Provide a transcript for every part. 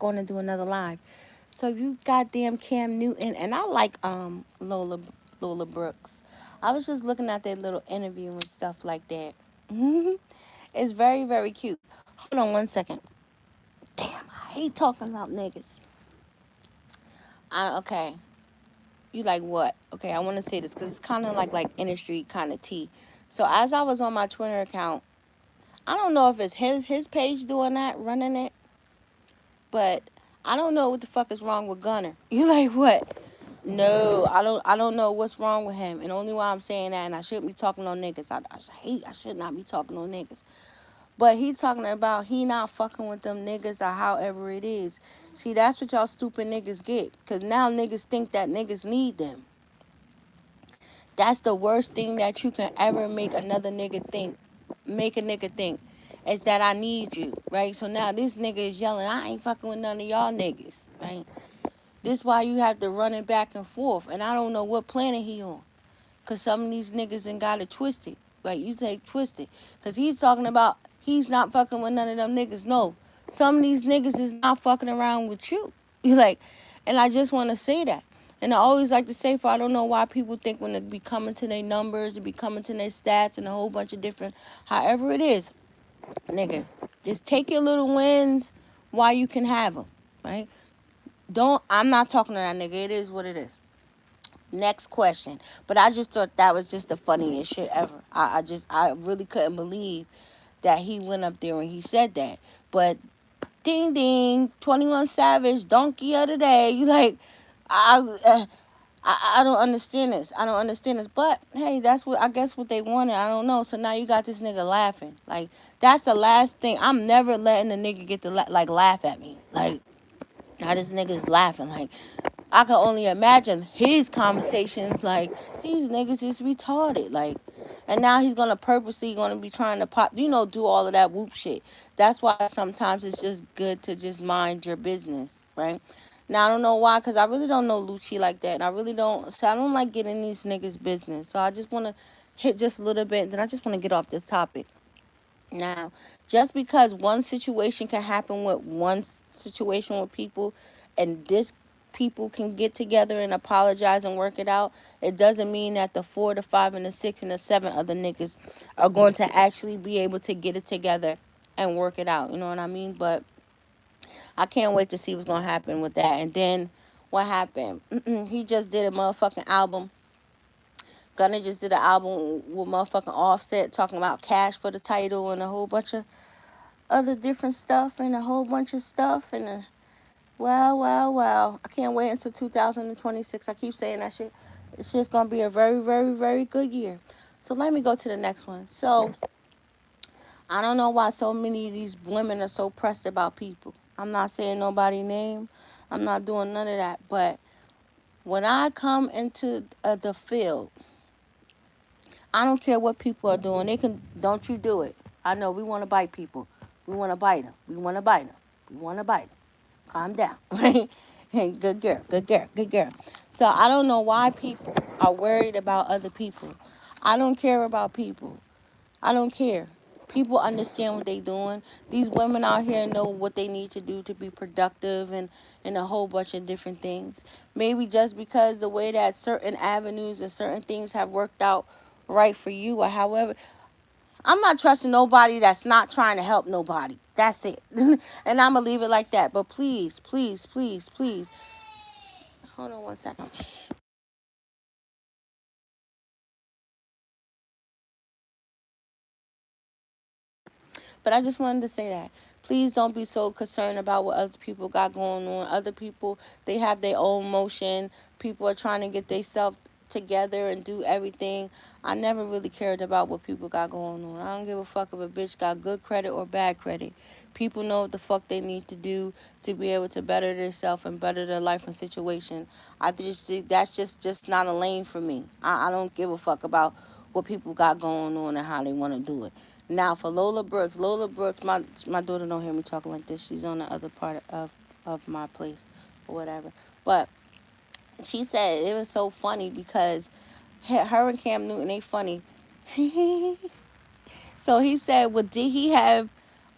on and do another live. So you goddamn Cam Newton, and I like Lola Brooks. I was just looking at their little interview and stuff like that. It's very, very cute. Hold on one second. Damn, I hate talking about niggas. Okay, you like what? Okay, I want to say this because it's kind of like industry kind of tea. So as I was on my Twitter account, I don't know if it's his page doing that, running it, but I don't know what the fuck is wrong with Gunner. You like what? No, I don't know what's wrong with him. And only why I'm saying that, and I shouldn't be talking on niggas. I should not be talking on niggas. But he talking about he not fucking with them niggas or however it is. See, that's what y'all stupid niggas get. Cause now niggas think that niggas need them. That's the worst thing that you can ever make another nigga think. Make a nigga think. Is that I need you, right? So now this nigga is yelling, I ain't fucking with none of y'all niggas, right? This why you have to run it back and forth. And I don't know what planet he on. Because some of these niggas ain't got it twisted. Right? You say twisted. Because he's talking about he's not fucking with none of them niggas. No. Some of these niggas is not fucking around with you. You like, and I just want to say that. And I always like to say, for I don't know why people think when it be coming to their numbers, it be coming to their stats and a whole bunch of different, however it is, nigga, just take your little wins while you can have them, right? I'm not talking to that nigga. It is what it is. Next question. But I just thought that was just the funniest shit ever. I really couldn't believe that he went up there and he said that. But ding ding, 21 Savage, donkey of the day. You like, I, I don't understand this. I don't understand this. But hey, that's what I guess what they wanted. I don't know. So now you got this nigga laughing. Like that's the last thing. I'm never letting a nigga get to laugh at me. Like now this nigga is laughing. Like I can only imagine his conversations. Like these niggas is retarded. Like, and now he's gonna purposely gonna be trying to pop, do all of that whoop shit. That's why sometimes it's just good to just mind your business, right? Now I don't know why, cause I really don't know Lucci like that, and I really don't. So I don't like getting these niggas' business. So I just wanna hit just a little bit, then I just wanna get off this topic. Now, just because one situation can happen with one situation with people, and this people can get together and apologize and work it out, it doesn't mean that the 4, the 5, and the 6, and the 7 other niggas are going to actually be able to get it together and work it out. You know what I mean? But I can't wait to see what's going to happen with that. And then what happened? He just did a motherfucking album. Gunna just did an album with motherfucking Offset talking about cash for the title and a whole bunch of other different stuff and a whole bunch of stuff well. I can't wait until 2026. I keep saying that shit. It's just gonna be a very, very, very good year. So let me go to the next one. So I don't know why so many of these women are so pressed about people. I'm not saying nobody name. I'm not doing none of that. But when I come into the field, I don't care what people are doing. They can, don't you do it. I know we want to bite people. We want to bite them. We want to bite them. We want to bite them. Calm down. Right? Hey, good girl, good girl, good girl. So I don't know why people are worried about other people. I don't care about people. I don't care. People understand what they doing. These women out here know what they need to do to be productive and a whole bunch of different things. Maybe just because the way that certain avenues and certain things have worked out right for you or however. I'm not trusting nobody that's not trying to help nobody. That's it. And I'm going to leave it like that. But please, please, please, please. Hold on one second. But I just wanted to say that. Please don't be so concerned about what other people got going on. Other people, they have their own motion. People are trying to get themselves together and do everything. I never really cared about what people got going on. I don't give a fuck if a bitch got good credit or bad credit. People know what the fuck they need to do to be able to better themselves and better their life and situation. I just think that's just not a lane for me. I don't give a fuck about what people got going on and how they want to do it. Now for Lola Brooks, my daughter don't hear me talking like this. She's on the other part of my place or whatever. But she said it was so funny because her and Cam Newton, they funny. So he said, well, did he have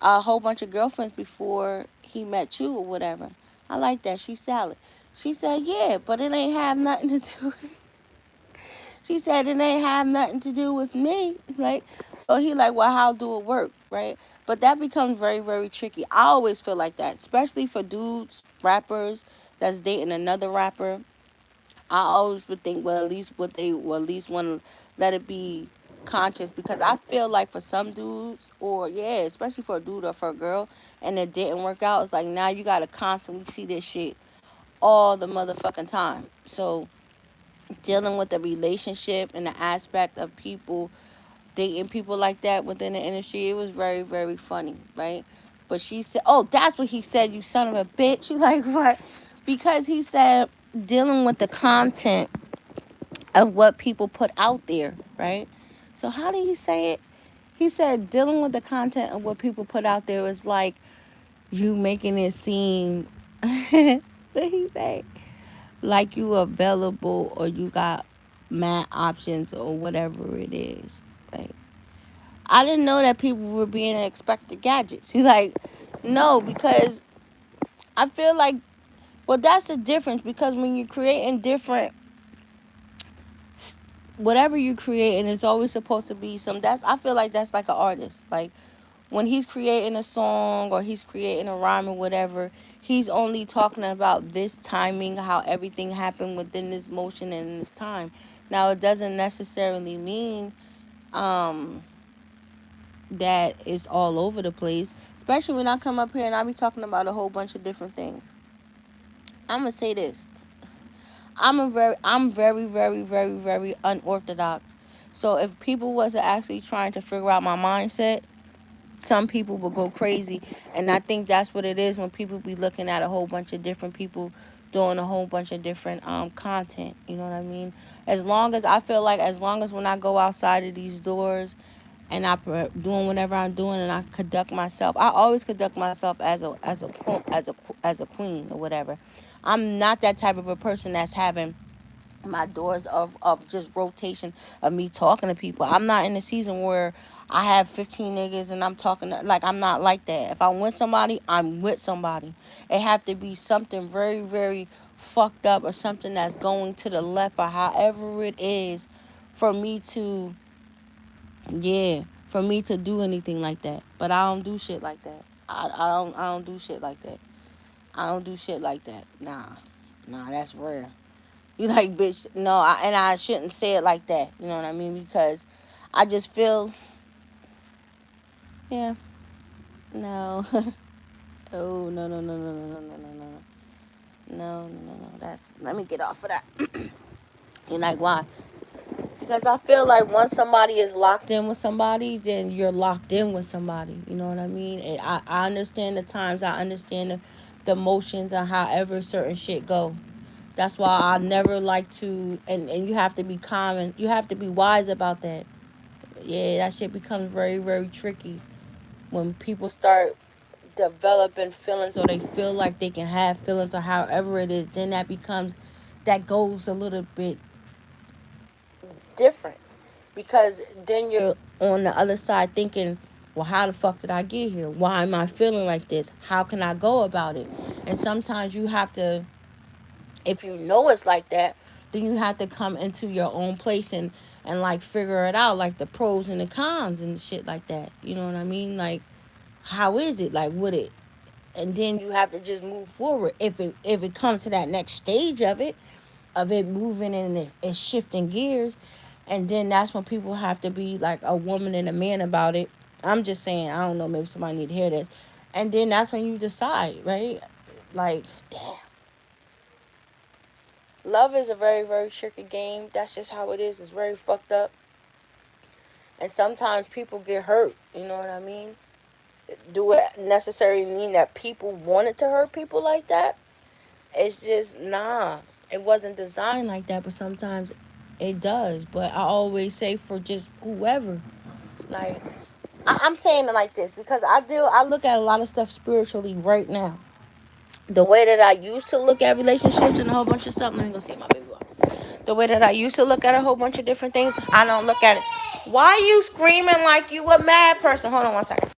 a whole bunch of girlfriends before he met you or whatever. I like that. She's salad. She said, yeah, but it ain't have nothing to do. She said it ain't have nothing to do with me, right? So he like, well, how do it work, right? But that becomes very, very tricky. I always feel like that, especially for dudes, rappers that's dating another rapper. I always would think, well, at least what they, well, at least want to let it be conscious, because I feel like for some dudes, or yeah, especially for a dude or for a girl, and it didn't work out, it's like now you gotta constantly see this shit all the motherfucking time. So dealing with the relationship and the aspect of people dating people like that within the industry, it was very, very funny, right? But she said, oh, that's what he said, you son of a bitch. You like, what? Because he said dealing with the content of what people put out there, right? So how did he say it? He said dealing with the content of what people put out there is like you making it seem what he say? Like you available, or you got mad options, or whatever it is. Right? I didn't know that people were being expected gadgets. He's like, no, because I feel like, well, that's the difference, because when you're creating different, whatever you're creating is always supposed to be some, that's, I feel like that's like an artist. Like when he's creating a song or he's creating a rhyme or whatever, he's only talking about this timing, how everything happened within this motion and in this time. Now, it doesn't necessarily mean um, that it's all over the place, especially when I come up here and I be talking about a whole bunch of different things. I'm gonna say this. I'm very, very, very, very unorthodox. So if people wasn't actually trying to figure out my mindset, some people will go crazy. And I think that's what it is when people be looking at a whole bunch of different people doing a whole bunch of different content. You know what I mean? As long as I feel like, as long as when I go outside of these doors and I doing whatever I'm doing and I conduct myself, I always conduct myself as a queen or whatever. I'm not that type of a person that's having my doors of just rotation of me talking to people. I'm not in a season where I have 15 niggas and I'm talking like, I'm not like that. If I'm with somebody, I'm with somebody. It have to be something very, very fucked up, or something that's going to the left, or however it is, for me to, yeah, for me to do anything like that. But I don't do shit like that. I don't do shit like that. I don't do shit like that. Nah, that's rare. You like, bitch, no, and I shouldn't say it like that. You know what I mean? Because I just feel, yeah, no. Oh, no, no, no, no, no, no, no, no, no. No, no, no, no. That's, let me get off of that. You're like, why? Because I feel like once somebody is locked in with somebody, then you're locked in with somebody. You know what I mean? And I understand the times. I understand the emotions and however certain shit go. That's why I never like to, and you have to be calm and you have to be wise about that. Yeah, that shit becomes very, very tricky when people start developing feelings, or they feel like they can have feelings, or however it is. Then that becomes, that goes a little bit different, because then you're on the other side thinking, well, how the fuck did I get here? Why am I feeling like this? How can I go about it? And sometimes you have to, if you know it's like that, then you have to come into your own place and like figure it out, like the pros and the cons and shit like that. You know what I mean? Like, how is it? Like, would it? And then you have to just move forward. If it comes to that next stage of it moving and it's shifting gears, and then that's when people have to be like a woman and a man about it. I'm just saying, I don't know, maybe somebody need to hear this. And then that's when you decide, right? Like, damn. Love is a very, very tricky game. That's just how it is. It's very fucked up. And sometimes people get hurt. You know what I mean? Do it necessarily mean that people wanted to hurt people like that? It's just, nah. It wasn't designed like that, but sometimes it does. But I always say for just whoever. Like, I'm saying it like this because I look at a lot of stuff spiritually right now. The way that I used to look at relationships and a whole bunch of stuff. Let me go see my baby boy. The way that I used to look at a whole bunch of different things, I don't look at it. Why you screaming like you a mad person? Hold on one second.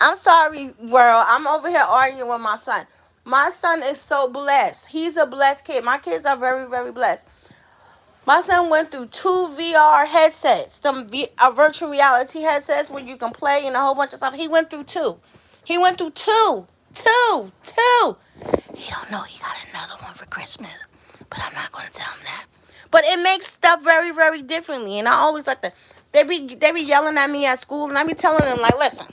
I'm sorry, world. I'm over here arguing with my son. My son is so blessed. He's a blessed kid. My kids are very, very blessed. My son went through two VR headsets, virtual reality headsets where you can play and a whole bunch of stuff. He went through two. He went through two. He don't know he got another one for Christmas, but I'm not gonna tell him that. But it makes stuff very, very differently, and I always like to. They be yelling at me at school, and I be telling them like, listen,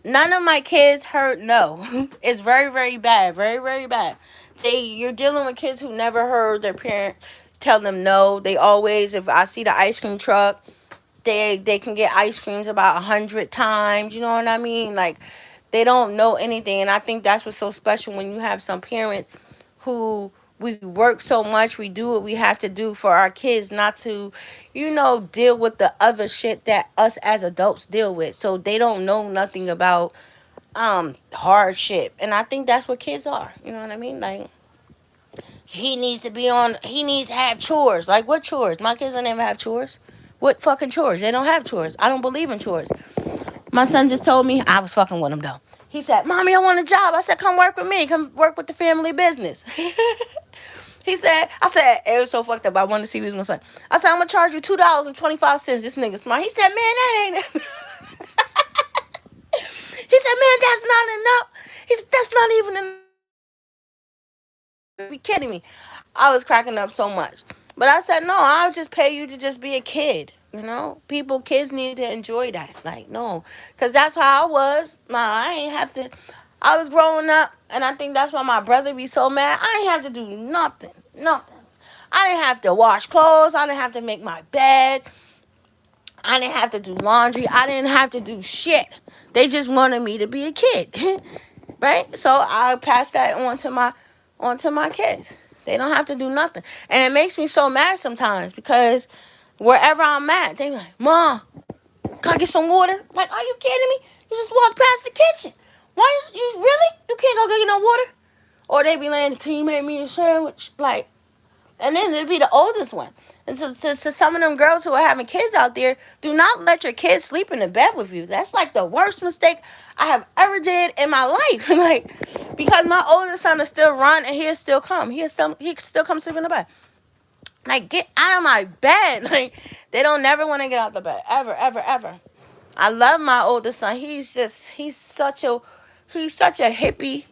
none of my kids heard no. It's very, very bad, very, very bad. You're dealing with kids who never heard their parent tell them no. They always, if I see the ice cream truck, they can get ice creams about 100 times. You know what I mean? Like they don't know anything, and I think that's what's so special when you have some parents who we work so much, we do what we have to do for our kids, not to, deal with the other shit that us as adults deal with. So they don't know nothing about hardship, and I think that's what kids are. You know what I mean? Like he needs to have chores. Like what chores? My kids don't even have chores. What fucking chores? They don't have chores. I don't believe in chores. My son just told me, I was fucking with him though. He said, Mommy, I want a job. I said, come work with me. Come work with the family business. I said, it was so fucked up. I wanted to see what he was going to say. I said, I'm going to charge you $2.25. This nigga smart. He said, man, that ain't. He said, man, that's not enough. He said, that's not even enough. Be kidding me. I was cracking up so much. But I said, no, I'll just pay you to just be a kid. Kids need to enjoy that. Like, no. Because that's how I was. Nah, I ain't have to. I was growing up, and I think that's why my brother be so mad. I ain't have to do nothing. Nothing. I didn't have to wash clothes. I didn't have to make my bed. I didn't have to do laundry. I didn't have to do shit. They just wanted me to be a kid. Right? So I passed that on to my kids. They don't have to do nothing. And it makes me so mad sometimes because wherever I'm at, they be like, Mom, can I get some water? Like, are you kidding me? You just walked past the kitchen. Why you really? You can't go get no water? Or they be like, can you make me a sandwich? Like, and then it'd be the oldest one. And so to some of them girls who are having kids out there, do not let your kids sleep in the bed with you. That's like the worst mistake I have ever did in my life. Like, because my oldest son will still run and he'll still come. He still come sleep in the bed. Like, get out of my bed. Like, they don't never want to get out the bed. Ever, ever, ever. I love my oldest son. He's such a hippie.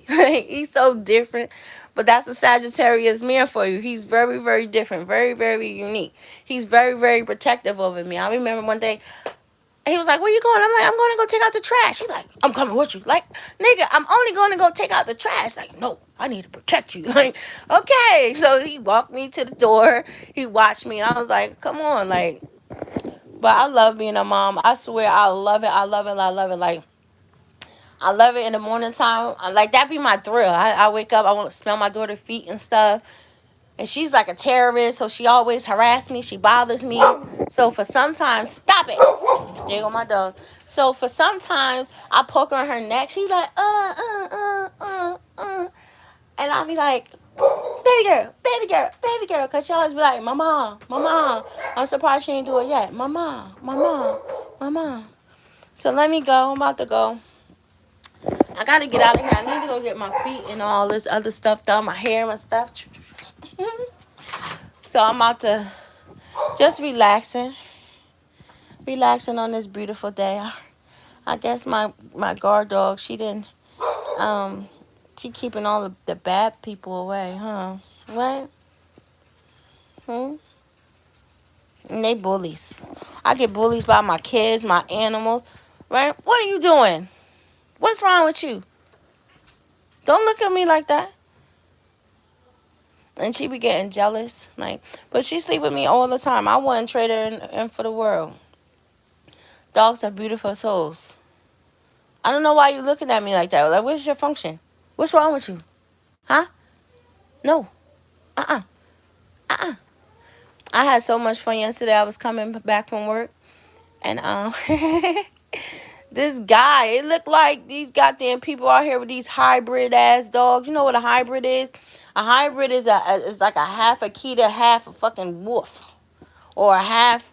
He's so different. But that's the Sagittarius man for you. He's very, very different. Very, very unique. He's very, very protective over me. I remember one day, he was like, where you going? I'm like, I'm going to go take out the trash. He's like, I'm coming with you. Like, nigga, I'm only going to go take out the trash. Like, no, I need to protect you. Like, okay. So he walked me to the door. He watched me. And I was like, come on. Like, but I love being a mom. I swear I love it. I love it. I love it. Like, I love it in the morning time. Like, that be my thrill. I wake up. I want to smell my daughter's feet and stuff. And she's like a terrorist, so she always harass me. She bothers me. So for sometimes, stop it. There go my dog. So for sometimes, I poke her on her neck. She be like, and I be like, baby girl, baby girl, baby girl. Because she always be like, mama, mama. I'm surprised she ain't do it yet. Mama, mama, mama. So let me go. I'm about to go. I got to get out of here. I need to go get my feet and all this other stuff done. My hair and stuff. So I'm about to just relaxing on this beautiful day. I guess my guard dog, she keeping all the bad people away, huh? Right? Hmm? And they bullies. I get bullies by my kids, my animals. Right? What are you doing? What's wrong with you? Don't look at me like that. And she be getting jealous. Like, but she sleep with me all the time. I wouldn't trade her in for the world. Dogs are beautiful souls. I don't know why you looking at me like that. Like, what's your function? What's wrong with you? Huh? No. Uh-uh. Uh-uh. I had so much fun yesterday. I was coming back from work. And, this guy, it looked like these goddamn people out here with these hybrid-ass dogs. You know what a hybrid is? A hybrid is like a half Akita, half a fucking wolf. Or a half,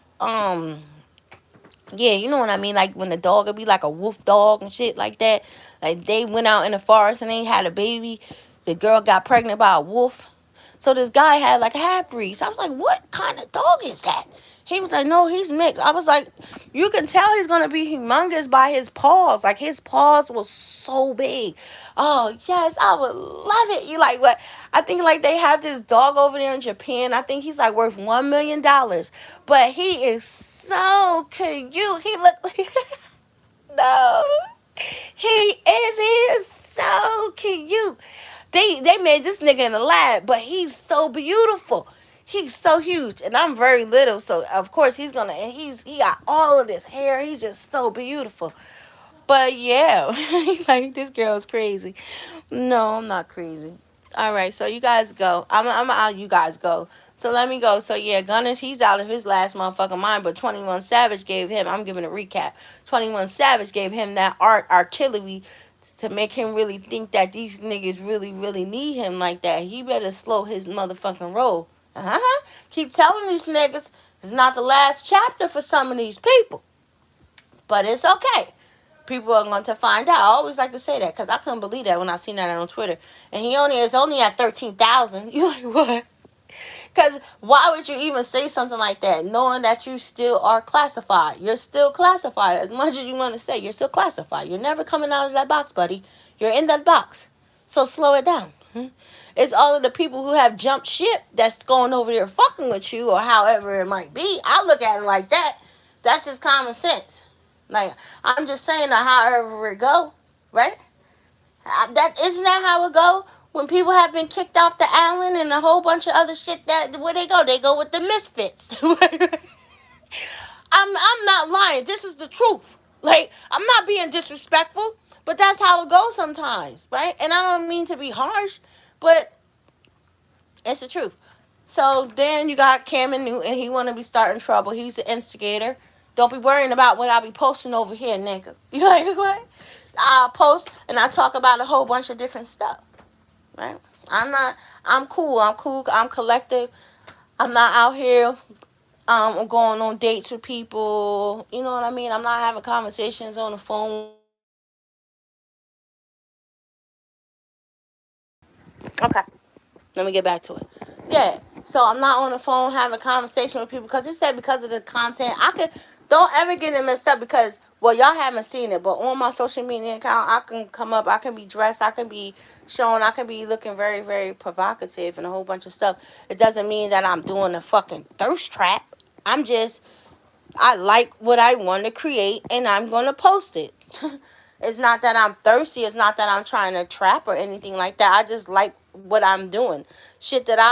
Yeah, you know what I mean? Like when the dog would be like a wolf dog and shit like that. Like they went out in the forest and they had a baby. The girl got pregnant by a wolf. So this guy had like a half breed. So I was like, what kind of dog is that? He was like, no, he's mixed. I was like, you can tell he's gonna be humongous by his paws. Like his paws was so big. Oh yes, I would love it. You like what? I think like they have this dog over there in Japan. I think he's like worth $1 million. But he is so cute. He look like no. He is so cute. They made this nigga in the lab, but he's so beautiful. He's so huge, and I'm very little, so of course he's gonna. And he got all of this hair. He's just so beautiful. But yeah, like this girl is crazy. No, I'm not crazy. All right, so you guys go. I'm out. You guys go. So let me go. So yeah, Gunners, he's out of his last motherfucking mind. But 21 Savage gave him. I'm giving a recap. 21 Savage gave him that artillery to make him really think that these niggas really, really need him like that. He better slow his motherfucking roll. Keep telling these niggas it's not the last chapter for some of these people. But it's okay. People are going to find out. I always like to say that because I couldn't believe that when I seen that on Twitter. And he only is only at 13,000. You like what? Because why would you even say something like that, knowing that you still are classified? You're still classified. As much as you want to say, you're still classified. You're never coming out of that box, buddy. You're in that box. So slow it down. It's all of the people who have jumped ship that's going over there fucking with you or however it might be. I look at it like that. That's just common sense. Like, I'm just saying that however it go, right? That isn't that how it go? When people have been kicked off the island and a whole bunch of other shit, that where they go? They go with the misfits. I'm not lying. This is the truth. Like, I'm not being disrespectful, but that's how it goes sometimes, right? And I don't mean to be harsh, but it's the truth. So then you got Cameron Newton. He want to be starting trouble. He's the instigator. Don't be worrying about what I be posting over here, nigga. You like what? I post and I talk about a whole bunch of different stuff. Right? I'm not. I'm cool. I'm cool. I'm collective. I'm not out here going on dates with people. You know what I mean? I'm not having conversations on the phone. Okay. Let me get back to it. Yeah. So I'm not on the phone having a conversation with people because it said because of the content. I could don't ever get it messed up because well y'all haven't seen it, but on my social media account I can come up, I can be dressed, I can be shown, I can be looking very, very provocative and a whole bunch of stuff. It doesn't mean that I'm doing a fucking thirst trap. I'm just I like what I want to create and I'm gonna post it. It's not that I'm thirsty. It's not that I'm trying to trap or anything like that. I just like what I'm doing. Shit that I